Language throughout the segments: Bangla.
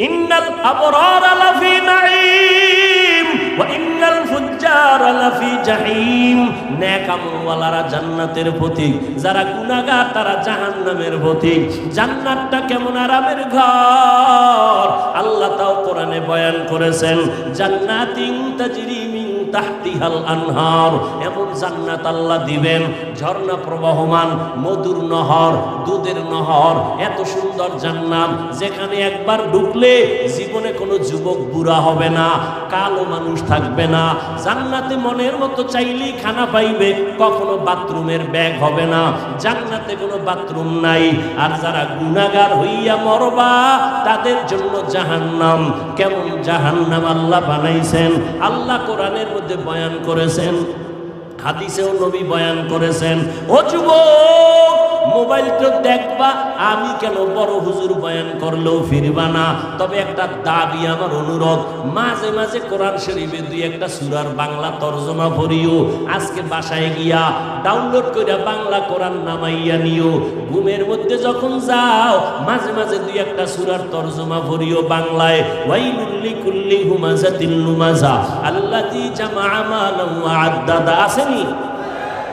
ইন্নাল আবরারা লাফি নাঈম ওয়া ইন্নাল ফুজ্জারা লাফি জাহিম। নেক আমলওয়ালারা জান্নাতের পথিক, যারা গুনাহগার তারা জাহান্নামের পথিক। জান্নাতটা কেমন আরামের ঘর আল্লাহ তাও কোরআনে বয়ান করেছেন। জান্নাতিন তাজরি মিন তাহতিহাল আনহার, এমন জান্নাত আল্লাহ দিবেন, ঝর্ণা প্রবাহমান, মধুর নহর, দুধের নহর, এত সুন্দর জান্নাত যেখানে একবার ঢুকলে জীবনে কোনো যুবক বুড়া হবে না, কালো মানুষ থাকবে না। জান্নাতে মনের মতো চাইলেই খানা পাইবে, কখনো বাথরুমের ব্যাগ হবে না, জান্নাতে কোনো বাথরুম নাই। আর যারা গুনাহগার হইয়া মরবা তাদের জন্য জাহান্নাম। কেমন জাহান্নাম আল্লাহ বানাইছেন আল্লাহ কোরআনের মধ্যে বয়ান করেছেন, হাদিসেও নবী বয়ান করেছেন। ও যুবক, মোবাইল তো দেখবা, আমি কেন বড় হুজুর বয়ান করলেও ফিরবা না। তবে একটা দাবি, আমার অনুরোধ, মাঝে মাঝে কোরআন শরীফে দুই একটা সূরার বাংলা তরজমা পড়িও। আজকে বাসায় গিয়া ডাউনলোড করে বাংলা কোরআন নামাইয়া নিও। ঘুমের মধ্যে যখন যাও মাঝে মাঝে দুই একটা সূরার তরজমা পড়িও বাংলায়। ওয়াইলুল লিকুল্লি হুমাযাতিল লুমাযা আল্লাযী জামাআ মালান ওয়া আদ্দাদা। আসেনি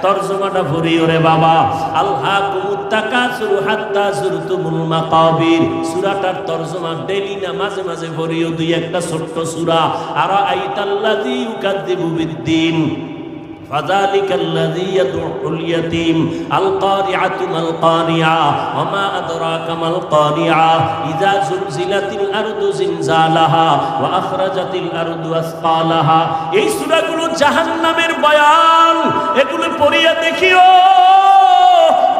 তরজমাটা পড়িও রে বাবা। আলহাকুমুত তাকাসুরু হাত্তা যুরতুমুল মাকাবির, সূরাটার তরজমা ডেইলি না মাঝে মাঝে পড়িও দুই একটা ছোট্ট সূরা। আরাআইতাল্লাযী ইউকাযযিবু বিদ্দীন ফাযালিকাল্লাযী ইয়াদউল ইয়াতীম আল-কারিআতু মাল কারিআ ওয়া মা আদরাকা মাল কারিআ ইযা যুলজিলাতিল আরদু জিলজালাহা ওয়া আখরাজাতিল আরদু আসকালাহা। এই সূরাগুলো জাহান্নামের বয়ান, এগুলো পড়িয়া দেখিও।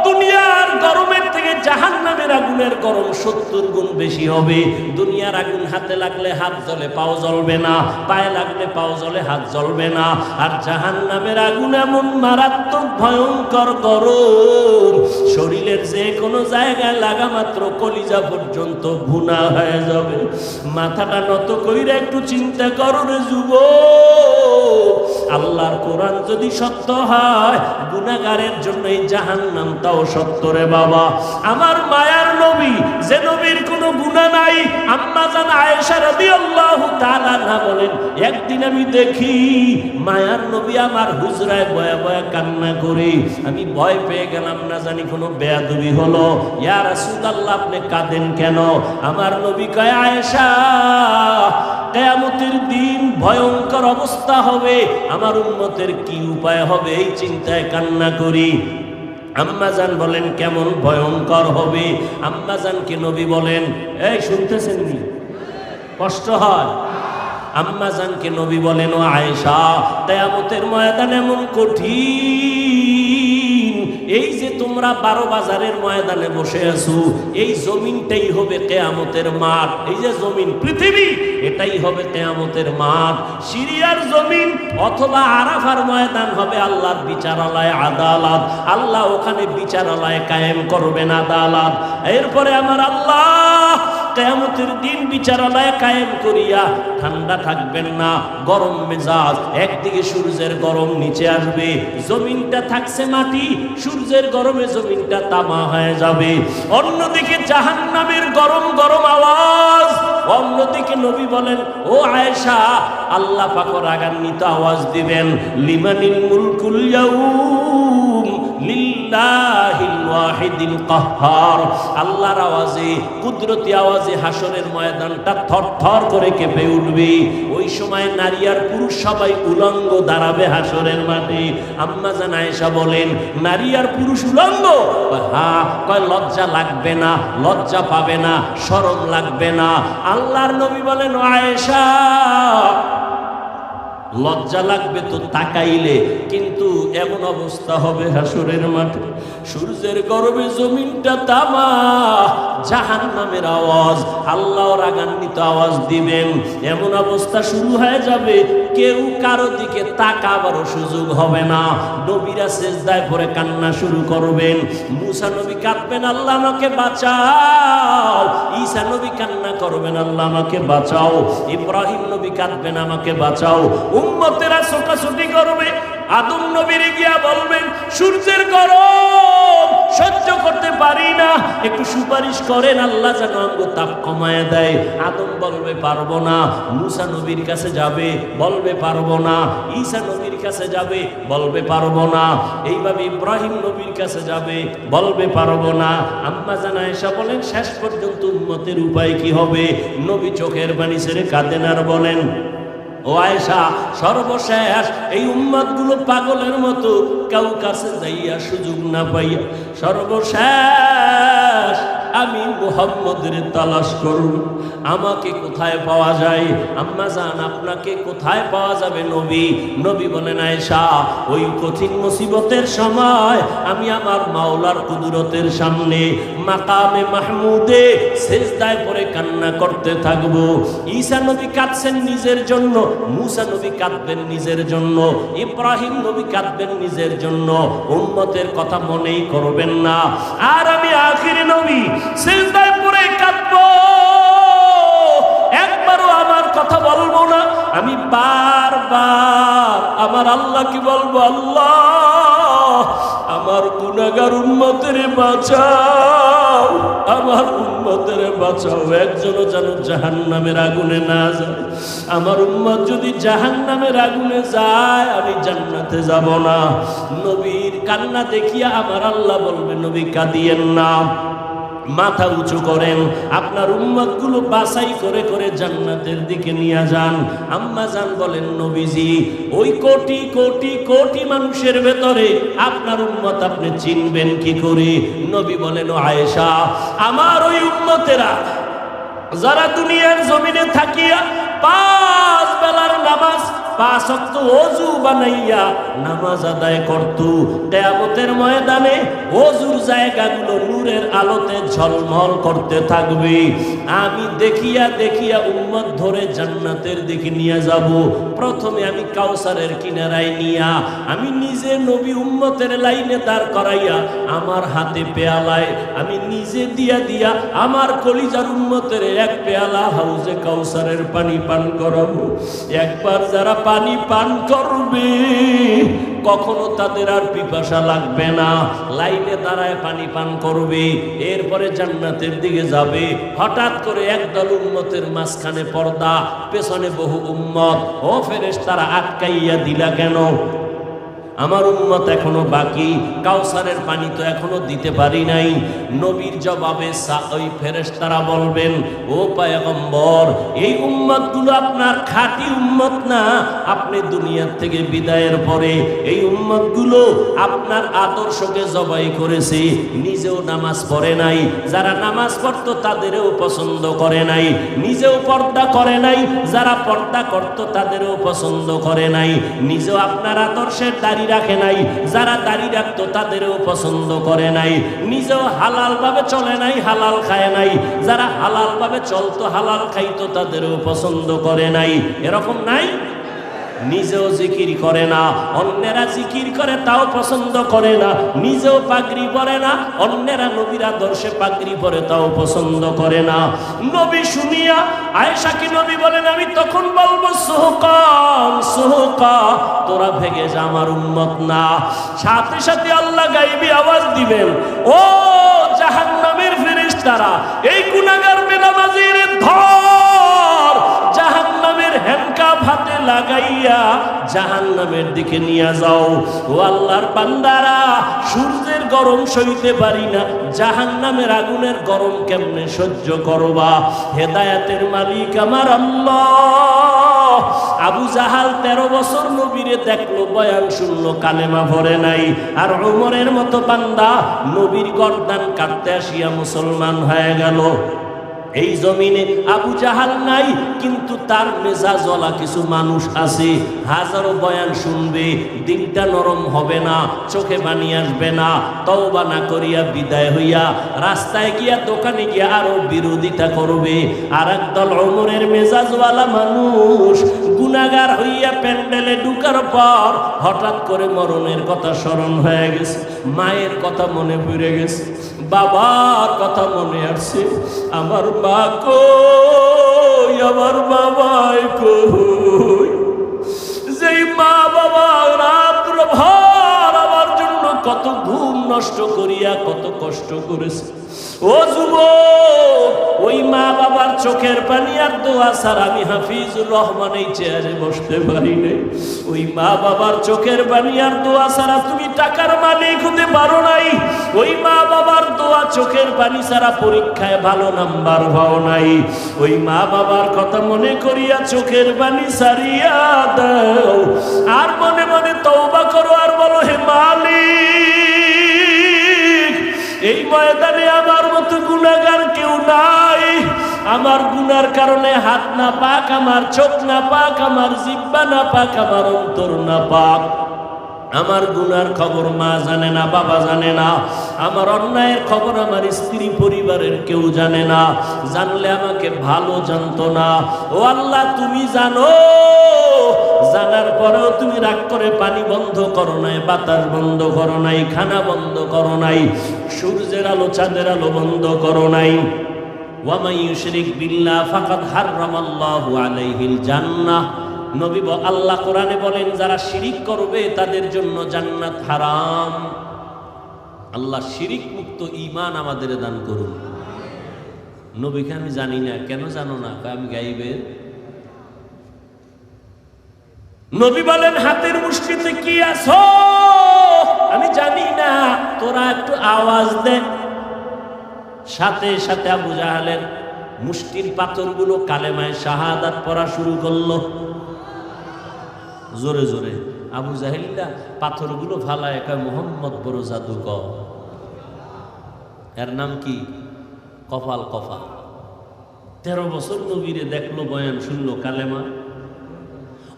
দুনিয়ার গরমের থেকে জাহান্নামের আগুনের গরম 70 গুণ বেশি হবে। দুনিয়ার আগুন হাতে লাগলে হাত জ্বলে, পাও জ্বলবে না, পায়ে লাগলে পাও জ্বলে, হাত জ্বলবে না। আর জাহান্নামের আগুন এমন মারাত্মক ভয়ঙ্কর গরম, শরীরের যে কোনো জায়গায় লাগা মাত্র কলিজা পর্যন্ত ভুনা হয়ে যাবে। মাথাটা নত কইরা একটু চিন্তা করো রে যুবক, আল্লাহর কোরআন যদি সত্য হয় গুনাহগারের জন্য এই জাহান্নামটাও সত্য রে বাবা। আমার মায়ার নবী, যে নবীর কোনো গুনাহ নাই, আম্মা জান আয়েশা রাদিয়াল্লাহু তাআলা আনহা বলেন, একদিন আমি দেখি মায়ার নবী আমার হুজরায় বয়া বয়া কান্না করে। আমি ভয় পেয়ে গেলাম, না জানি কোনো বেয়াদবি হলো। ইয়া রাসূলুল্লাহ, আপনি কাঁদেন কেন? আমার নবী কয়, আয়েশা, কিয়ামতের দিন ভয়ঙ্কর অবস্থা হবে, আমার উম্মতের কি উপায় হবে এই চিন্তায় কান্না করি। আম্মাজান বলেন, কেমন ভয়ঙ্কর হবে? আম্মাজানকে নবী বলেন, এই শুনতেছেন নি? কষ্ট হয়? আম্মাজানকে নবী বলেন, ও আয়েশা, কিয়ামতের ময়দান এমন কঠিন, এই যে তোমরা 12 বাজারের ময়দানে বসে আছো, এই জমিনটাই হবে কিয়ামতের মাঠ। এই যে জমিন, পৃথিবী, এটাই হবে কিয়ামতের মাঠ। সিরিয়ার জমিন অথবা আরাফার ময়দান হবে আল্লাহর বিচারালয়, আদালত। আল্লাহ ওখানে বিচারালয় কায়েম করবেন, আদালত। এরপরে আমার আল্লাহ কিয়ামতের দিন বিচারালয় কায়েম করিয়া ঠান্ডা থাকবেন না, গরম মেজাজ। একদিকে সূর্যের গরম নিচে আসবে, জমিনটা থাকছে মাটি, সূর্যের গরমে জমিনটা তামা হয়ে যাবে। অন্যদিকে জাহান্নামের গরম গরম আওয়াজ। অন্যদিকে নবী বলেন, ও আয়েশা, আল্লাহ পাক রাগান্বিত আওয়াজ দিবেন, লিমানিল মুলকুল ইয়াউম লিল্লাহিল ওয়াহিদিল কাহ্হার। আল্লাহর আওয়াজে, কুদরতি আওয়াজে হাসরের ময়দানটা থরথর করে কেঁপে উঠবে। ওই সময় নারী আর পুরুষ সবাই উলঙ্গ দাঁড়াবে হাসরের মাঠে। আম্মা জান আয়েশা বলেন, নারী আর পুরুষ উলঙ্গ? হ্যাঁ। কয়, লজ্জা লাগবে না? লজ্জা পাবে না? শরম লাগবে না? আল্লাহর নবী বলেন, আয়েশা, লজ্জা লাগবে তো তাকাইলে, কিন্তু এমন অবস্থা হবে হাসরের মাঠে, সূর্যের গরমে জমিনটা তামা, জাহান্নামের আওয়াজ, আল্লাহ রাগান্বিত আওয়াজ দিবেন। এমন অবস্থা শুরু হয়ে যাবে, কেউ কারো দিকে তাকাবারও সুযোগ হবে না। নবীরা সেজদায় পড়ে কান্না শুরু করবেন। মুসা নবী কাঁদবেন, আল্লাহ আমাকে বাঁচাও। ঈসা নবী কান্না করবেন, আল্লাহ আমাকে বাঁচাও। ইব্রাহিম নবী কাঁদবেন, আমাকে বাঁচাও। উম্মতেরা ছোটাছুটি করবে, আদম নবীর গিয়া বলবেন, সূর্যের গরম সহ্য করতে পারি না, একটু সুপারিশ করেন আল্লাহ যেন আমগো তাপ কমায় দেয়। আদম বলবে পারবো না। মুসা নবীর কাছে যাবে, বলবে পারবো না। ঈসা নবীর কাছে যাবে, বলবে পারবো না। এইভাবে ইব্রাহিম নবীর কাছে যাবে, বলবে পারবো না। আম্মা জান আয়েশা বলেন শেষ পর্যন্ত উম্মতের উপায় কি হবে? নবী চোখের পানি ছেড়ে কাঁদেন আর বলেন, ও আয়েশা, সর্বশেষ এই উম্মতগুলো পাগলের মতো কাউ কাছে যাইয়া সুযোগ না পাইয়া সর্বশেষ আমি মুহাম্মদের তালাশ করব। আমাকে কোথায় পাওয়া যায়? আম্মা জান, আপনাকে কোথায় পাওয়া যাবে নবী? নবী বলেন, আয়েশা, ওই কঠিন মুসিবতের সময় আমি আমার মাওলার কুদরতের সামনে মাকামে মাহমুদে সিজদায় পড়ে কান্না করতে থাকব। ঈসা নবী কাঁদছেন নিজের জন্য, মুসা নবী কাঁদবেন নিজের জন্য, ইব্রাহিম নবী কাঁদবেন নিজের জন্য, উম্মতের কথা মনেই করবেন না। আর আমি আখির নবী সিজদায় পড়ে কাঁদবো, একবারও আমার কথা বলবো না। আমি বারবার আমার আল্লাহকে বলবো, আল্লাহ আমার গুনাহগার উম্মতের বাঁচাও, আমার উম্মতের বাঁচাও। একজনও যেন জাহান্নামের আগুনে না যায়। আমার উম্মত যদি জাহান্নামের আগুনে যায় আমি জান্নাতে যাব না। নবীর কান্না দেখিয়া আমার আল্লাহ বলবে, নবী কাঁদিয়েন না, মাথা উঁচু করেন, আপনার উম্মতগুলো বাছাই করে করে জান্নাতের দিকে নিয়ে যান। আম্মা জান বলেন, নবীজি ওই কোটি কোটি কোটি মানুষের ভেতরে আপনার উম্মত আপনি চিনবেন কি করে? নবী বলেন, ও আয়েশা, আমার ওই উম্মতেরা যারা দুনিয়ার জমিনে থাকিয়া 5 বেলার নামাজ 5 ওয়াক্ত ওযু বানাইয়া নামাজ আদায় করত, কিয়ামতের ময়দানে ওযুর জায়গাগুলো নূরের আলোতে ঝলমল করতে থাকবে। আমি দেখিয়া দেখিয়া উম্মত ধরে জান্নাতের দিকে নিয়ে যাব। প্রথমে আমি কাউসারের কিনারায় নিয়া আমি নিজে নবী উম্মতের লাইনে দাঁড় করাইয়া আমার হাতে পেয়ালায় আমি নিজে দিয়া দিয়া আমার কলিজার উম্মতের এক পেয়ালা হাউজে কাউসারের পানি পান করাবো। একবার যারা পানি পান করবে কখনো তাদের আর পিপাসা লাগবে না, লাইনে দাঁড়ায় পানি পান করবে, এরপরে জান্নাতের দিকে যাবে। হঠাৎ করে একদল উম্মতের মাঝখানে পর্দা, পেছনে বহু উম্মত। ও ফেরেশতারা আটকাইয়া দিলা কেন? আমার উম্মত এখনো বাকি, কাউসারের পানি তো এখনো দিতে পারি নাই। নবীর জবাবে ওই ফেরেশতারা বলবেন, ও পয়গম্বর, এই উম্মতগুলো আপনার খাঁটি উম্মত না। আপনি দুনিয়ার থেকে বিদায়ের পরে এই উম্মতগুলো আপনার আদর্শকে জবাই করেছে, নিজেও নামাজ পড়ে নাই, যারা নামাজ পড়তো তাদেরও পছন্দ করে নাই, নিজেও পর্দা করে নাই, যারা পর্দা করতো তাদেরও পছন্দ করে নাই, নিজেও আপনার আদর্শের দাড়ি রাখে নাই, যারা দাড়ি রাখতো তাদেরও পছন্দ করে নাই, নিজেও হালাল ভাবে চলে নাই, হালাল খায় নাই, যারা হালাল ভাবে চলতো হালাল খাইতো তাদেরও পছন্দ করে নাই। এরকম নাই? নিজেও জিকির করে না, অন্যেরা জিকির করে তাও পছন্দ করে না, নিজেও পাগড়ি পরে না, অন্যেরা নবীর আদর্শে পাগড়ি পরে তাও পছন্দ করে না। নবী শুনিয়া আয়েশাকে নবী বলেন, আমি তখন বলবো, সুহকান সুহকা, তোরা ভেগে যা, আমার উম্মত না। সাথে সাথে আল্লাহ গাইবি আওয়াজ দিবেন, ও জাহান্নামের ফেরেশতারা, এই গুনাহগার বেনামাজির ধর, জাহান্নামের হ্যান্ডকাপ হাতে লাগাইয়া জাহান্নামের দিকে নিয়ে যাও। ও আল্লাহর বান্দারা, সূর্যের গরম সইতে পারি না, জাহান্নামের আগুনের গরম কেমনে সহ্য করবা? হেদায়েতের মালিক আমার আল্লাহ। আবু জাহাল 13 বছর নবীরে দেখলো, বয়ান শুনলো, কালেমা পড়ে নাই। আর ওমরের মতো বান্দা নবীর গর্দান কাটতে আসিয়া মুসলমান হয়ে গেল। এই জমিনে আবু জাহাল নাই, কিন্তু তার মেজাজওয়ালা কিছু মানুষ আছে, হাজারো বয়ান শুনবে, দিনটা নরম হবে না, চোখে পানি আসবে না, তওবা না করিয়া বিদায় হইয়া রাস্তায় গিয়া দোকানে গিয়া আরো বিরোধিতা করবে। আর একদল ওমরের মেজাজওয়ালা মানুষ গুনাহগার হইয়া প্যান্ডেলে ঢুকার পর হঠাৎ করে মরণের কথা স্মরণ হয়ে গেছে, মায়ের কথা মনে পড়ে গেছে, বাবার কথা মনে আসছে, আমার মা কই, আমার বাবাই কই, যেই মা বাবা রাত্র ভর আমার জন্য কত ঘুম নষ্ট করিয়া কত কষ্ট করেছে। ও যুবক, ওই মা বাবার চোখের পানি আর দোয়া ছাড়া আমি হাফিজুর রহমান এই চেয়ারে বসতে পারি নাই। ওই মা বাবার চোখের পানি আর দোয়া ছাড়া তুমি টাকার মালিক হতে পারো নাই। ওই মা বাবার দোয়া চোখের পানি ছাড়া পরীক্ষায় ভালো নাম্বার পাও নাই। ওই মা বাবার কথা মনে করিয়া চোখের পানি ছাড়িয়া দাও, আর মনে মনে তওবা করো, আর বলো, হে মালিক, এই ময়দানে আমার মতো গুনাহগার কেউ নাই। আমার গুনার কারণে হাত না পাক, আমার চোখ না পাক, আমার জিহ্বা না পাক, আমার অন্তর না পাক। আমার গুনার খবর মা জানে না, বাবা জানে না। আমার অন্যায়ের খবর আমার স্ত্রী পরিবারের কেউ জানে না। জানলে আমাকে ভালো জানতো না। ও আল্লাহ, তুমি জানো। জানার পরেও তুমি রাগ করে পানি বন্ধ করো নাই, বাতাস বন্ধ করো নাই, খানা বন্ধ করো নাই, সূর্যের আলো চাঁদের আলো বন্ধ করো নাই। ওয়া মান ইউশরিক বিল্লাহ ফাকাদ হারামাল্লাহু আলাইহিল জান্নাহ। নবী আল্লাহ কোরআনে বলেন, যারা শিরিক করবে তাদের জন্য জান্নাত হারাম। আল্লাহ শিরিক মুক্ত ঈমান আমাদের দান করুন। নবীকে আমি জানি না। কেন জানো না? আমি গাইবের। নবী বলেন, হাতের মুষ্টিতে কি আছো আমি জানি না, তোরা একটু আওয়াজ দে। সাথে সাথে আবু জাহেলের মুষ্টির পাথরগুলো কালেমায়ে শাহাদাত পড়া শুরু করলো জোরে জোরে। আবু জাহেলরা পাথরগুলো ফালায় কয়, মুহাম্মদ বড় জাদুকর। এর নাম কি? কপাল কফা। 13 বছর নবীরে দেখলো, বয়ান শুনলো, কালেমা।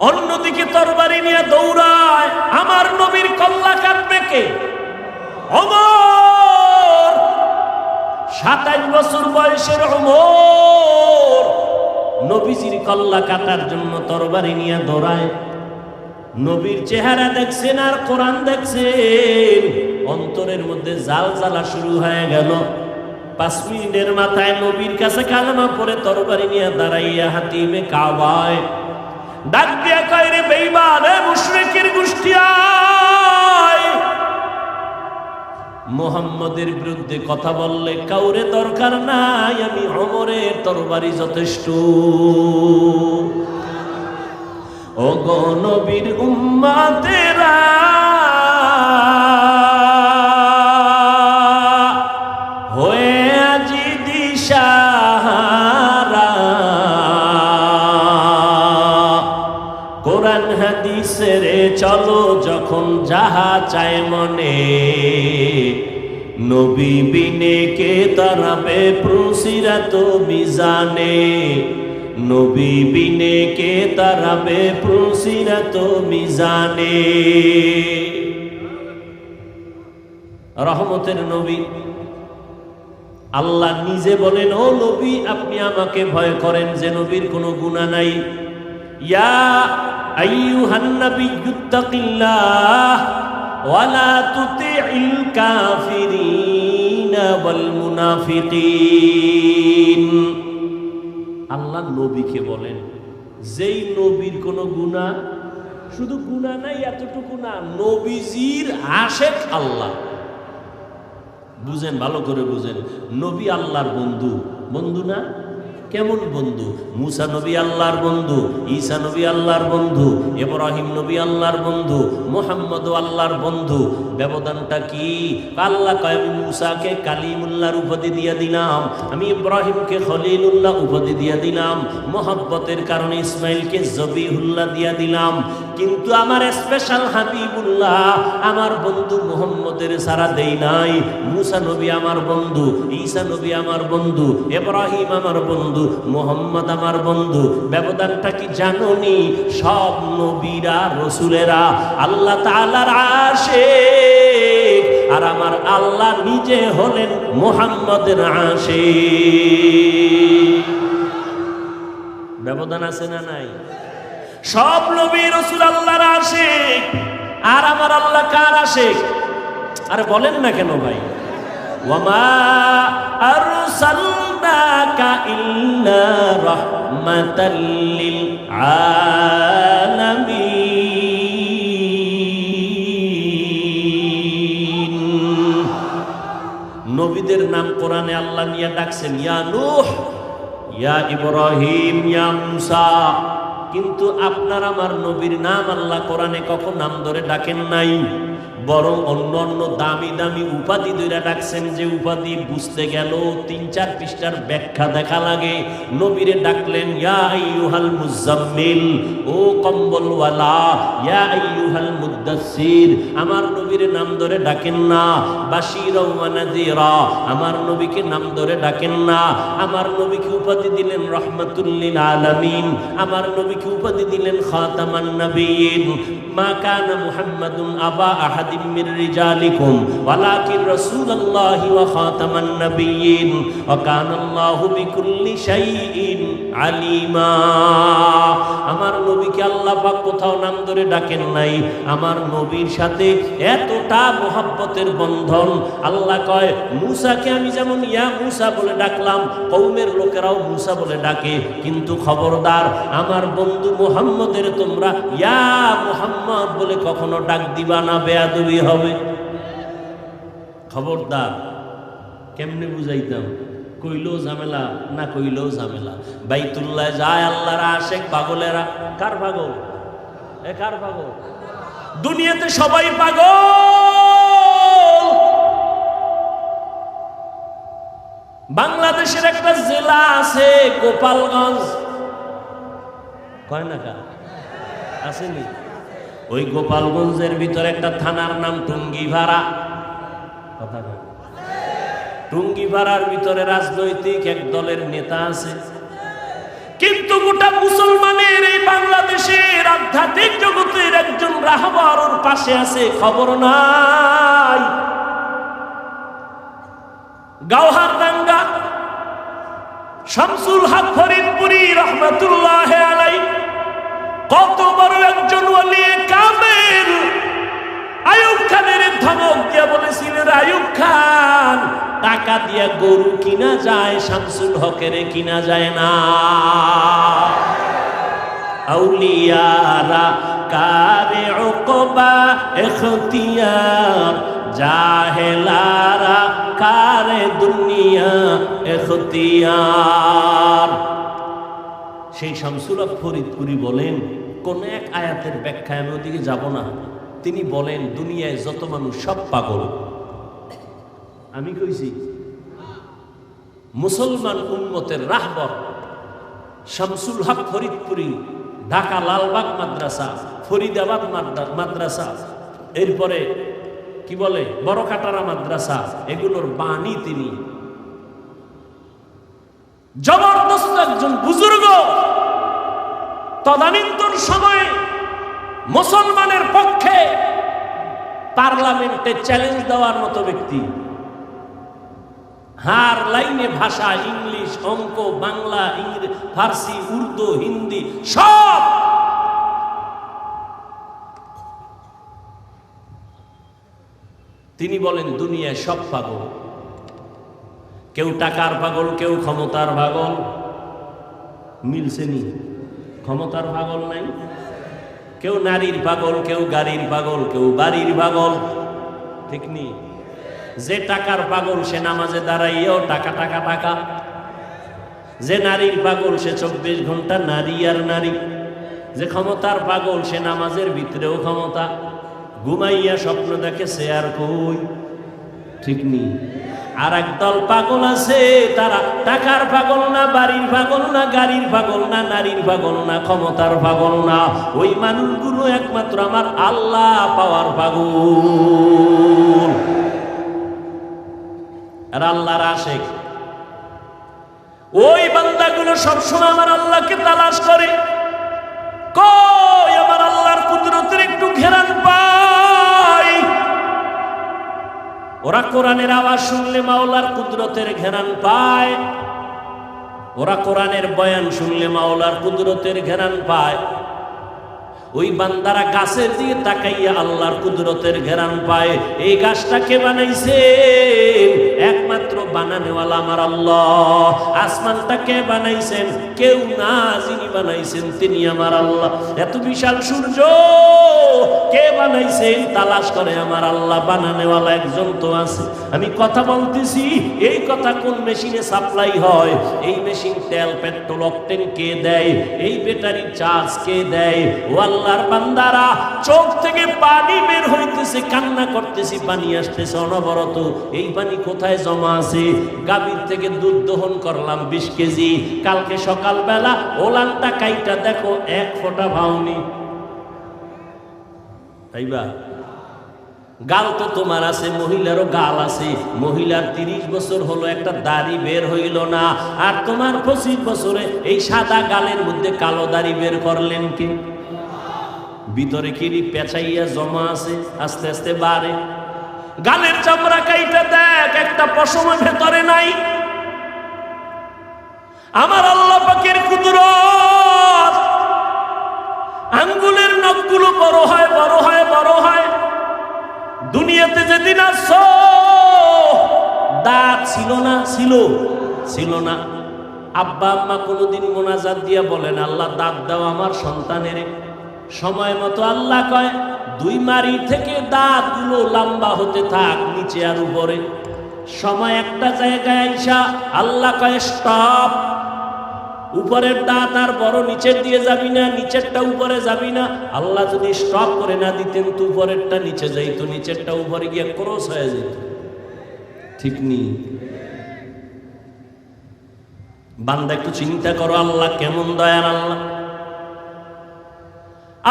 অন্যদিকে তরবারি নিয়ে দৌড়ায়। আমার নবীর কল্লা কাটবে কে? ওমর। 27 বছর বয়সের ওমর নবীজির কল্লা কাটার জন্য তরবারি নিয়ে দৌড়ায়। নবীর চেহারা দেখছেন আর কোরআন দেখছেন, অন্তরের মধ্যে জাল জ্বালা শুরু হয়ে গেল। 5 মিনিটের মাথায় নবীর কাছে কালেমা পড়ে তরবারি নিয়ে দাঁড়াইয়া হাতিমে কাবায় ডাক দিয়া কয়, রে বেঈমান, এ মুশরিকের গোষ্ঠী, আয়। মুহাম্মদের বিরুদ্ধে কথা বললে কাউরে দরকার নাই, আমি ওমরের তরবারি যথেষ্ট। ও গো নবীর উম্মতেরা, হয়ে আজি দিশাহারা, কোরআন হাদিসের চলো যখন যাহা চায় মনে, নবী বিনে কে তারাবে প্রসিরাত মিজানে, নবী বিনে কে তারাবে প্রসিরাত মিজানে। রহমতের নবী আল্লাহ নিজে বলেন, ও নবী, আপনি আমাকে ভয় করেন যে নবীর কোনো গুনাহ নাই। ইয়া আইয়ুহান নাবিয়্যুত্তাকিল্লাহ ওয়া লা তুতি'ল কাফিরিনা ওয়াল মুনাফিকিন। আল্লাহ নবীকে বলেন, যেই নবীর কোনো গুনাহ, শুধু গুনাহ নাই এতটুকু না, নবীজির আশেক আল্লাহ। বুঝেন, ভালো করে বুঝেন। নবী আল্লাহর বন্ধু। বন্ধু না? কেমন বন্ধু? মুসা নবী আল্লাহর বন্ধু, ঈসা নবী আল্লাহর বন্ধু, ইব্রাহিম নবী আল্লাহর বন্ধু, মুহাম্মদ আল্লাহর বন্ধু। ব্যবধানটা কি? আল্লাহ কয়, আমি মুসাকে কালিমুল্লাহর উপাধি দিয়ে দিলাম, আমি ইব্রাহিমকে খলিলুল্লাহ উপাধি দিয়ে দিলাম, মোহাব্বতের কারণে ইসমাইলকে জবিহুল্লাহ দিয়ে দিলাম। কিন্তু আমার স্পেশাল হাবিবুল্লাহ, আমার বন্ধু মুহাম্মদের সারা দেই নাই। মুসা নবী আমার বন্ধু, ঈসা নবী আমার বন্ধু, ইব্রাহিম আমার বন্ধু, মুহাম্মদ আমার বন্ধু। ব্যবধানটা কি জানোনি? সব নবীরা রসুলেরা আল্লাহ তাআলার আশিক, আর আমার আল্লাহ নিজে হলেন মুহাম্মদের আশিক। ব্যবধান আছে না নাই? সব নবী রাসূল আল্লাহর আশিক, আর আমার আল্লাহ কার আশিক? আরে বলেন না কেন ভাই? ওয়ামা আরসালনাকা ইল্লা রাহমাতাল লিল আলামিন। কোরআনে আল্লাহ নিয়ে ডাকছেন ইয়া নূহ, ইয়া ইব্রাহিম, ইয়া মুসা। কিন্তু আপনার আমার নবীর নাম আল্লাহ কোরআনে কখন নাম ধরে ডাকেন নাই, বরং অন্য অন্য দামি দামি উপাধি ধরে ডাকছেন, যে উপাধি বুঝতে গেল ৩-৪ পৃষ্ঠার ব্যাখ্যা দেখা লাগে। নবীরে ডাকলেন ইয়া আইয়ুহাল মুজাম্মিল, ও কম্বলওয়ালা, ইয়া আইয়ুহাল মুদ্দাসসির। আমার নবীরে নাম ধরে ডাকেন না। বাশীরা ওয়া নাযীরা, আমার নবীকে নাম ধরে ডাকেন না। আমার নবীকে উপাধি দিলেন রাহমাতুল লিল আলামিন, আমার নবীকে উপাধি দিলেন খাতামান নবিয়্যিন। মা কানা মুহাম্মাদুন আবা আহাদিম মির রিজালিকুম ওয়ালাকিন রাসূলুল্লাহি ওয়া খাতামান নবিয়্যিন ওয়া কানাল্লাহু বিকুল্লি শাইইন আলিমা। আমার নবীকে আল্লাহ পাক কোথাও নাম ধরে ডাকেন নাই। আমার নবীর সাথে এতটা মহব্বতের বন্ধন, আল্লাহ কয় মূসাকে আমি যেমন ইয়া মূসা বলে ডাকলাম, কওমের লোকেরাও মূসা বলে ডাকে, কিন্তু খবরদার আমার বন্ধু মুহাম্মদের তোমরা ইয়া মুহাম্মদ বলে কখনো ডাক দিবা না, বেয়াদবি হবে। খবরদার। কেমনে বুঝাইতাম? কইলেও ঝামেলা, না কইলেও ঝামেলা। বাইতুল্লাহ যায় আল্লাহর আশেক পাগলেরা। কার পাগল? কার পাগল? দুনিয়াতে সবাই পাগল। বাংলাদেশের একটা জেলা আছে গোপালগঞ্জ, কয় না কা আসেনি? ওই গোপালগঞ্জের ভিতরে একটা থানার নাম টুঙ্গিপাড়া। কথা কয়? টুঙ্গিপাড়ার ভিতরে রাজনৈতিক এক দলের নেতা আছে, কিন্তু গোটা মুসলমানের এই বাংলাদেশের আধ্যাত্মিক জগতের একজন রাহবার ওর পাশে আছে, খবর নাই। গাওহারডাঙ্গা শামসুল হক ফরিদপুরি রহমাতুল্লাহ আলাইহি কত বড় একজন ওলি কামেল। আইয়ুব খানের ধমক দিয়া বলেছিলেন, আইয়ুব খান টাকা দিয়া গরু কিনা যায়, শামসুল হকের কিনা যায় না। আউলিয়ারা কারে উকবা ইখতিয়ার, জাহেলারা কারে দুনিয়া ইখতিয়ার। সেই শামসুল হক ফরিদপুরি বলেন, কোন এক আয়াতের ব্যাখ্যায় আমি ওদিকে যাব না, তিনি বলেন দুনিয়ায় যত মানুষ সব পাগল। আমি কইছি মুসলমান উম্মতের রাহবর শামসুল হক ফরিদপুরি, ঢাকা লালবাগ মাদ্রাসা, ফরিদাবাদ মাদ্রাসা, এরপরে কি বলে বড়কাটারা মাদ্রাসা, এগুলোর বাণী তিনি। জবরদস্ত একজন বুজুর্গ, তদানীন্তন সময়ে মুসলমানের পক্ষে পার্লামেন্টে চ্যালেঞ্জ দেওয়ার মতো ব্যক্তি। হার লাইনে ভাষা, ইংলিশ, অঙ্ক, বাংলা, ফার্সি, উর্দু, হিন্দি সব। তিনি বলেন দুনিয়ায় সব পাগল, কেউ টাকার পাগল, কেউ ক্ষমতার পাগল। মিলছেনি? ক্ষমতার পাগল নাই। কেউ নারীর পাগল, কেউ গাড়ির পাগল, কেউ বাড়ির পাগল, ঠিক নি? যে টাকার পাগল সে নামাজে দাঁড়াইয়াও টাকা টাকা টাকা। যে নারীর পাগল সে 24 ঘন্টা নারী আর নারী। যে ক্ষমতার পাগল সে নামাজের ভিতরেও ক্ষমতা। ঘুমাইয়া স্বপ্ন দেখে সে আর কই, ঠিক নি? আর একদল পাগল আছে, তারা টাকার পাগল না, বাড়ির পাগল না, গাড়ির পাগল না, নারীর পাগল না, ক্ষমতার পাগল না। ওই মানুষগুলো একমাত্র আমার আল্লাহ পাওয়ার পাগল। আর আল্লাহর আশেক ওই বান্দাগুলো সবসময় আমার আল্লাহকে তালাশ করে। কই আমার আল্লাহর কুদরতের একটু ঘেরান পাই। ওরা কোরআনের আওয়াজ শুনলে মাওলার কুদরতের ঘেরান পায়। ওরা কোরআনের বয়ান শুনলে মাওলার কুদরতের ঘেরান পায়। ওই বান্দারা গাছের দিকে তাকাইয়া আল্লাহর কুদরতের ঘেরান পায়। এই গাছটা কে বানাইছে? একমাত্র বানানেওয়ালা আমার আল্লাহ। আসমানটা কে বানাইছেন? কেউ না, যিনি বানাইছেন তিনি আমার আল্লাহ। এত বিশাল সূর্য কে বানাইছেন তালাশ করে আমার আল্লাহ, বানানেওয়ালা একজন তো আছে। আমি কথা বলতেছি, এই কথা কোন মেশিনে সাপ্লাই হয়, এই মেশিন তেল পেট্রোল অকটেন কে দেয়, এই ব্যাটারি চার্জ কে দেয়? ও আল্লাহর বান্দারা, চোখ থেকে পানি বের হইতেছে, কান্না করতেছি, পানি আসতেছে অনবরত। এই পানি কোথায় জমা আছে? গাভীর থেকে দুধ দহন করলাম 20 কেজি, কালকে সকালবেলা ওলানটা কাইটা দেখো 1 ফোঁটা ভাওনি। তাইবা গাল তো তোমার আছে, মহিলারও গাল আছে। মহিলার 30 বছর হলো একটা দাড়ি বের হইল না, আর তোমার 25 বছরে এই সাদা গালের মধ্যে কালো দাড়ি বের করলেন কি? ভিতরে কি পেঁচাইয়া জমা আছে, আস্তে আস্তে বাড়ে। গালের চামড়া কাইটা দেখ, একটা পশম ভেতরে নাই। আমার আল্লাহ পাকের কুদরত, আঙ্গুলের নখগুলো বড় হয় বড় হয় বড় হয়। দুনিয়াতে যেদিন আসছো দাঁত ছিল না, ছিল না। আব্বা আম্মা কোনোদিন মোনাজাত দিয়া বলেন, আল্লাহ দাঁত দাও আমার সন্তানের। সময় মতো আল্লাহ কয় 2 মারি থেকে দাঁতগুলো লম্বা হতে থাক, নিচে আর উপরে। সময় একটা জায়গায় আইসা আল্লাহ কয় স্টপ, উপরের দাঁত আর বড়, নিচের দিয়ে যাবি না, নিচেরটা উপরে যাবি না। আল্লাহ যদি স্টপ করে না দিতেন তো উপরেরটা নিচে যাইতো, নিচেরটা উপরে গিয়ে ক্রস হয়ে যেত। ঠিক নেই? বান্দা একটু চিন্তা করো, আল্লাহ কেমন দয়ার আল্লাহ।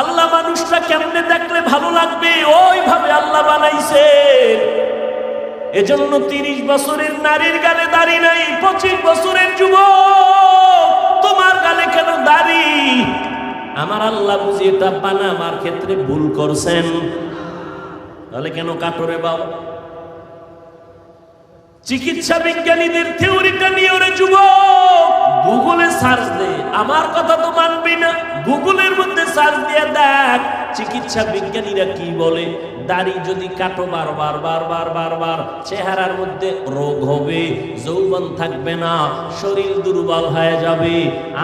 আল্লাহ মানুষটা কেমনে দেখলে ভালো লাগবে, ওইভাবে আল্লাহ বানাইছে। এজন্য 30 বছরের নারীর গালে দাড়ি নাই, 25 বছরের যুবক তোমার গালে কেন দাড়ি? আমার আল্লাহ বুঝি এটা বানাবার ক্ষেত্রে ভুল করছেন। তাহলে কেন কাটরে বাবা? চিকিৎসা বিজ্ঞানীদের থিওরিটা নিয়ে ওরে যুবক গুগলে সার্চ দে, আমার কথা তো মানবি না। গুগলের মধ্যে সার্চ দিয়ে দেখ চিকিৎসা বিজ্ঞানীরা কি বলে। দাড়ি যদি কাটো বারবার বারবার বারবার, চেহারার মধ্যে রোগ হবে, যৌবন থাকবে না, শরীর দুর্বল হয়ে যাবে,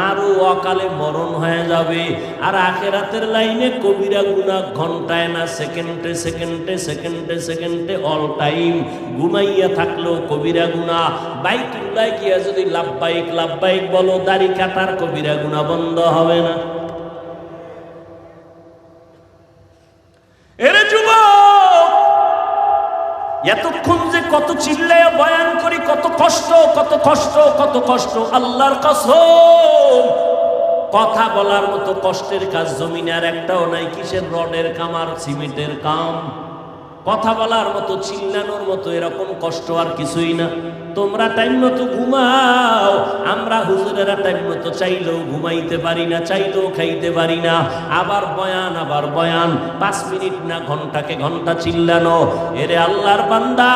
আরো অকালে মরণ হয়ে যাবে। আর আখেরাতের লাইনে কবিরা গুনাহ ঘন্টায় না, সেকেন্ডে সেকেন্ডে সেকেন্ডে সেকেন্ডে অল টাইম। ঘুমাইয়া থাকলেও কবিরা গুনাহ। বাইতুল্লাহ গিয়া যদি লাব্বাইক লাব্বাইক বলো, দাড়ি কাটার কবিরা গুনাহ বন্ধ হবে না। এরে যুবক, এতক্ষণ যে কত চিল্লায় বয়ান করি, কত কষ্ট কত কষ্ট কত কষ্ট। আল্লাহর কসম, কথা বলার মতো কষ্টের কাজ জমিনে আর একটাও নাই। কিসের রডের কাম আর সিমেন্টের কাম? কথা বলার মতো, চিল্লানোর মতো এরকম কষ্ট আর কিছুই না। তোমরা টাইম মতো ঘুমাও, আমরা হুজুরেরা টাইম মতো চাইলেও ঘুমাইতে পারি না, চাইলেও খাইতে পারি না। আবার বয়ান, আবার বয়ান, 5 মিনিট না ঘন্টাকে ঘন্টা চিল্লানো। এরে আল্লাহর বান্দা,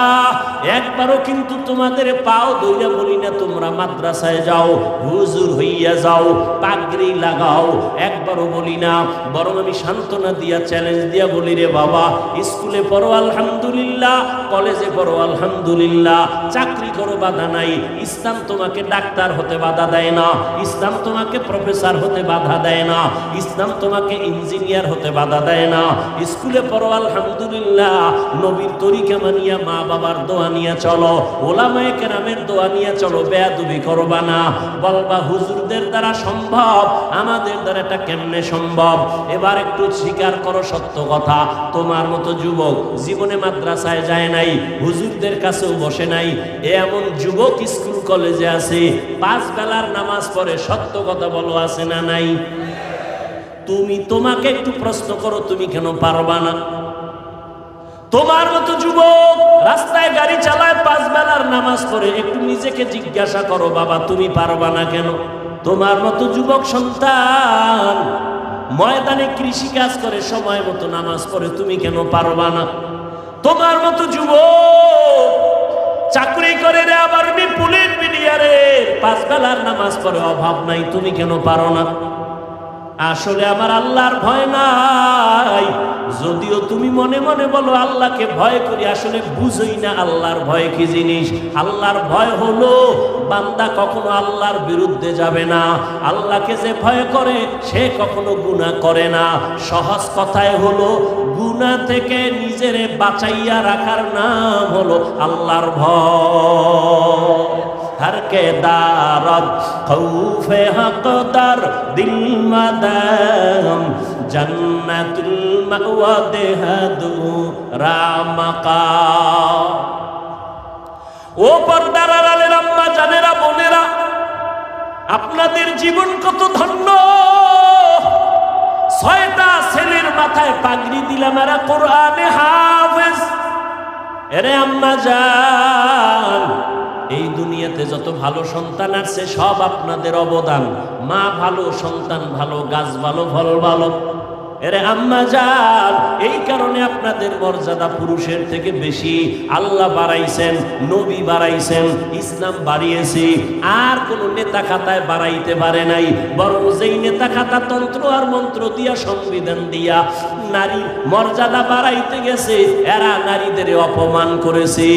একবারও কিন্তু তোমাদের পাও দইরা বলি না তোমরা মাদ্রাসায় যাও, হুজুর হইয়া যাও, পাগড়ি লাগাও, একবারও বলি না। বরং আমি সান্ত্বনা দিয়া, চ্যালেঞ্জ দিয়া বলি, রে বাবা, স্কুলে পড়ো আলহামদুলিল্লাহ, কলেজে পড়ো আলহামদুলিল্লাহ, চাকরি করো বাধা নাই। ইসলাম তোমাকে ডাক্তার হতে বাধা দেয় না, ইসলাম তোমাকে প্রফেসর হতে বাধা দেয় না, ইসলাম তোমাকে ইঞ্জিনিয়ার হতে বাধা দেয় না। স্কুলে পড়ো আলহামদুলিল্লাহ, নবীর তরিকা মানিয়া, মা বাবার দোয়া নিয়ে চলো, ওলামায়ে কেরামের দোয়া নিয়ে চলো, বেয়াদবি করবা না। বলবা হুজুরদের দ্বারা সম্ভব, আমাদের দ্বারা এটা কেমনে সম্ভব? এবার একটু স্বীকার করো সত্য কথা, তোমার মতো যুবক জীবনে মাদ্রাসায় যায় নাই, হুজুরদের কাছেও বসে নাই। এমন যুবক স্কুল কলেজে আছে, 5 বেলার নামাজ পড়ে। সত্য কথা বলো, আছে না নাই? তুমি তোমাকে একটু প্রশ্ন করো, তুমি কেন পারবা না? তোমার মতো যুবক রাস্তায় গাড়ি চালায়, 5 বেলার নামাজ পড়ে। একটু নিজেকে জিজ্ঞাসা করো, বাবা তুমি পারবা না কেন? তোমার মতো যুবক সন্তান ময়দানে কৃষি কাজ করে, সময় মতো নামাজ পড়ে, তুমি কেন পারবা না? তোমার মতো যুবক চাকরি করে রে, আবার পুলিশ মিডিয়ারে, 5 বেলার নামাজ পড়ে, অভাব নাই, তুমি কেন পারো না? আসলে আমার আল্লাহর ভয় নাই। যদিও তুমি মনে মনে বলো আল্লাহকে ভয় করি, আসলে বুঝই না আল্লাহর ভয় কি জিনিস। আল্লাহর ভয় হলো বান্দা কখনো আল্লাহর বিরুদ্ধে যাবে না। আল্লাহকে যে ভয় করে সে কখনো গুনাহ করে না। সহজ কথায় হলো গুনাহ থেকে নিজেরে বাঁচাইয়া রাখার নাম হলো আল্লাহর ভয়। हर के दारद खौफे हक़दार दिल मदाम जन्नतुल मअवा देहदूरा मकाम। ও পর্দার আড়ালের আম্মা জানেরা বোনেরা, আপনাদের জীবন কত ধন্য। 6টা ছেলের মাথায় পাগড়ি দিলাম, এরা কোরআনে হাফেজ। এরে আম্মা জান, এই দুনিয়াতে যত ভালো সন্তান আছে সব আপনাদের অবদান। মা ভালো, সন্তান ভালো, গাছ ভালো, ফল ভালো। এরে আম্মা জান, এই কারণে আপনাদের মর্যাদা পুরুষের থেকে বেশি। আল্লাহ বাড়াইছেন, নবী বাড়াইছেন, ইসলাম বাড়িয়েছে। আর কোন নেতা খাতায় বাড়াইতে পারে নাই। বরং যেই নেতা খাতা তন্ত্র আর মন্ত্র দিয়া, সংবিধান দিয়া নারী মর্যাদা বাড়াইতে গেছে, এরা নারীদের অপমান করেছে।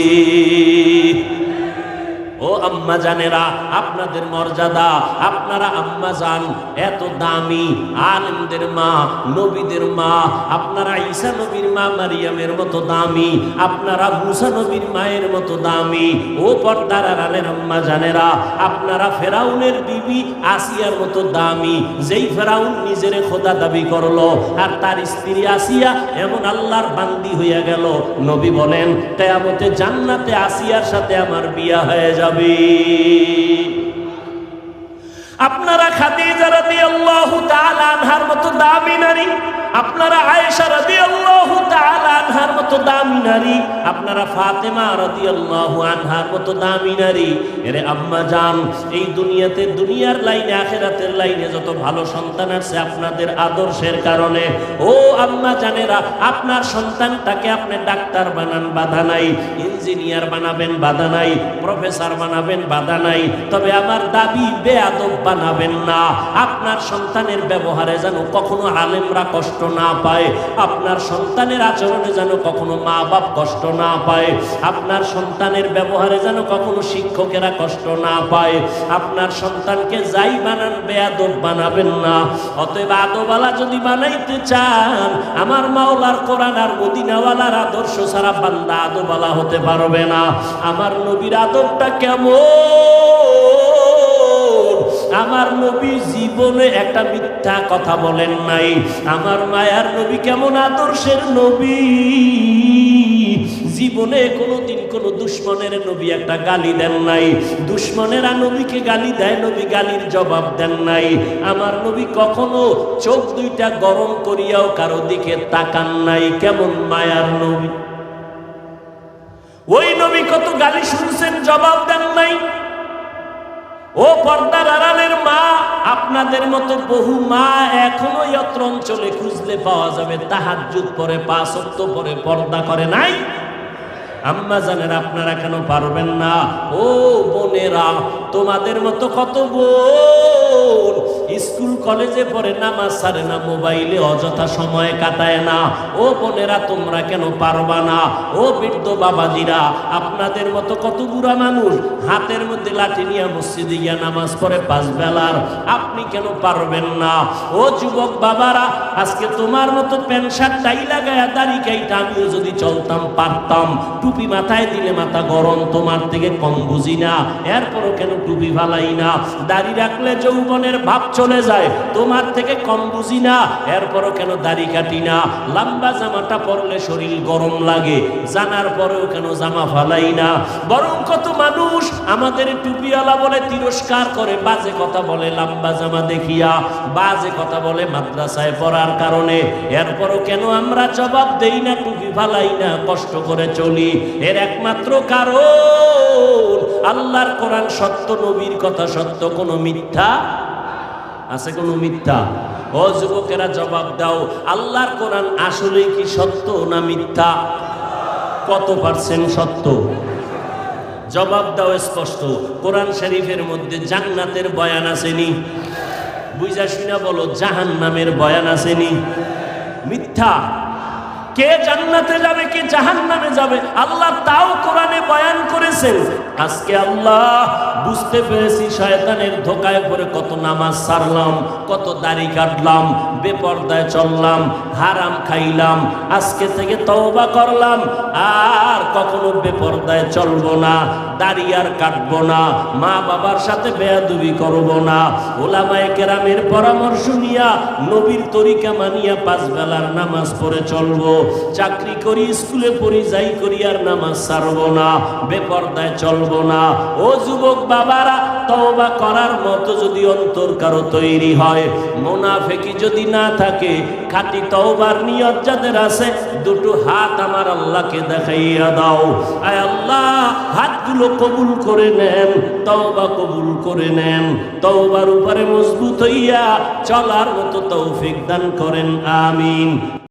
ও আম্মা জানেরা, আপনাদের মর্যাদা, আপনারা আম্মা জান এত দামি, আলেমদের মা, নবীদের মা। আপনারা ঈসা নবীর মা মারিয়ামের মতো দামি, আপনারা মুসা নবীর মায়ের মতো দামি। ও পর্দার আড়ালের আম্মা জানেরা, আপনারা ফেরাউনের বিবি আসিয়ার মতো দামি। যেই ফেরাউন নিজের খোদা দাবি করলো আর তার স্ত্রী আসিয়া এমন আল্লাহর বান্দি হইয়া গেল, নবী বলেন কিয়ামতে জান্নাতে আসিয়ার সাথে আমার বিয়া হয়ে যাবে। আপনারা খাদিজা রাদিয়াল্লাহু তাআলা আনহার মতো দামি নারী, আপনারা আয়েশা রাদিয়াল্লাহু তাআলা আনহার মতো দামি নারী, আপনারা ফাতেমা রাদিয়াল্লাহু আনহার মতো দামি নারী। এরে আম্মা জান, এই দুনিয়াতে, দুনিয়ার লাইনে, আখিরাতের লাইনে যত ভালো সন্তান আছে আপনাদের আদর্শের কারণে। ও আম্মা জানেরা, আপনার সন্তানটাকে আপনি ডাক্তার বানান, বাধা নাই। ইঞ্জিনিয়ার বানাবেন, বাধা নাই। প্রফেসর বানাবেন, বাধা নাই। তবে আমার দাবি, বেয়াদব বানাবেন না। আপনার সন্তানের ব্যবহারে যেন কখনো আলেমরা কষ্ট না পায়। আপনার সন্তানের আচরণে যেন কখনো মা বাপ কষ্ট না পায়। আপনার সন্তানের ব্যবহারে যেন কখনো শিক্ষকেরা কষ্ট না পায়। আপনার সন্তানকে যাই বানান, বেয়াদব বানাবেন না। অতএব আদবওয়ালা যদি বানাইতে চান, আমার মাওলার কোরআন আর মদিনাওয়ালার আদর্শ ছাড়া বান্দা আদবওয়ালা হতে পারবে না। আমার নবীর আদবটা কেমন? আমার নবী জীবনে একটা মিথ্যা কথা বলেন নাই। আমার মায়ার নবী কেমন আদর্শের নবী! জীবনে কোনোদিন কোন দুশ্মনের নবী একটা গালি দেন নাই। দুশ্মনেরা নবীকে গালি দেয়, নবী গালির জবাব দেন নাই। আমার নবী কখনো চোখ দুইটা গরম করিয়াও কারো দিকে তাকান নাই। কেমন মায়ার নবী! ওই নবী কত গালি শুনছেন, জবাব দেন নাই। ও পর্দার আড়ালের মা, আপনাদের মতো বহু মা এখনো অত্র অঞ্চলে খুঁজলে পাওয়া যাবে তাহাজ্জুদ পড়ে, 5 ওয়াক্ত পড়ে, পর্দা করে নাই। আম্মা জানেন, আপনারা কেন পারবেন না? ও বোনেরা, তোমাদের মতো কত বোন স্কুল কলেজে পড়ে, নামাজ ছাড়ে না, মোবাইলে অযথা সময় কাটায় না। ও বোনেরা, তোমরা কেন পারবা না? ও বৃদ্ধ বাবাজিরা, আপনাদের মতো কত বুড়া মানুষ হাতের মধ্যে লাঠি নিয়ে মসজিদে গিয়া নামাজ পড়ে 5 বেলার, আপনি কেন পারবেন না? ও যুবক বাবারা, আজকে তোমার মতো প্যান্ট শার্ট টাই লাগায়া, দাড়ি কাইটা আমিও যদি চলতাম পারতাম। টুপি মাথায় দিলে মাথা গরম, তোমার থেকে কম বুঝি না, এরপরও কেন টুপি ফালাই না? দাড়ি রাখলে যৌবনের ভাব চলে যায়, তোমার থেকে কম বুঝি না, এরপরও কেন দাড়ি কাটি না? লম্বা জামাটা পরলে শরীর গরম লাগে, জানার পরেও কেন জামা ফালাই না? বরং কত মানুষ আমাদের টুপিওয়ালা বলে তিরস্কার করে, বাজে কথা বলে লম্বা জামা দেখিয়া, বাজে কথা বলে মাদ্রাসায় পড়ার কারণে, এরপরও কেন আমরা জবাব দেই না, টুপি ফালাই না, কষ্ট করে চলি? এর একমাত্র কারণ, আল্লাহর কোরআন সত্য, নবীর কথা সত্য, কোনো মিথ্যা আছে? কোনো মিথ্যা? ও যুবকেরা, জবাব দাও, আল্লাহর কোরআন আসলেই কি সত্য না মিথ্যা? কত পার্সেন্ট সত্য? জবাব দাও স্পষ্ট। কোরআন শরীফের মধ্যে জান্নাতের বয়ান আসেনি? বুঝা শুনা বলো, জাহান্নামের বয়ান আসেনি? মিথ্যা। কে জান্নাতে যাবে, কে জাহান্নামে যাবে, আল্লাহ তাও কোরআনে বয়ান করেছেন। আজকে আল্লাহ বুঝতে পেরেছি শয়তানের ধোকায় পড়ে কত নামাজ ছাড়লাম, কত দাড়ি কাটলাম, বেপরদায় চললাম, হারাম খাইলাম। আজকে থেকে তওবা করলাম, আর কখনো বেপরদায় চলবো না, দাড়ি আর কাটবো না, মা বাবার সাথে বেয়াদবি করব না, ওলামায়ে কেরামের পরামর্শ নিয়া নবীর তরিকা মানিয়া 5 বেলার নামাজ পড়ে চলবো। চাকরি করি, স্কুলে পড়ি, যাই করি, আর নামাজ ছাড়বো না, বেপরদায় চলবো না। ও যুবক বাবারা, তওবা করার মতো যদি অন্তর কারো তৈরি হয়, মুনাফিকি যদি না থাকে, খাঁটি তওবার নিয়ত যাদের আছে, দুটো হাত আমার আল্লাহকে দেখাইয়া দাও। আয় আল্লাহ, হাতগুলো কবুল করে নেন, তওবা কবুল করে নেন, তওবার উপরে মজবুত হইয়া চলার মতো তৌফিক দান করেন, আমিন।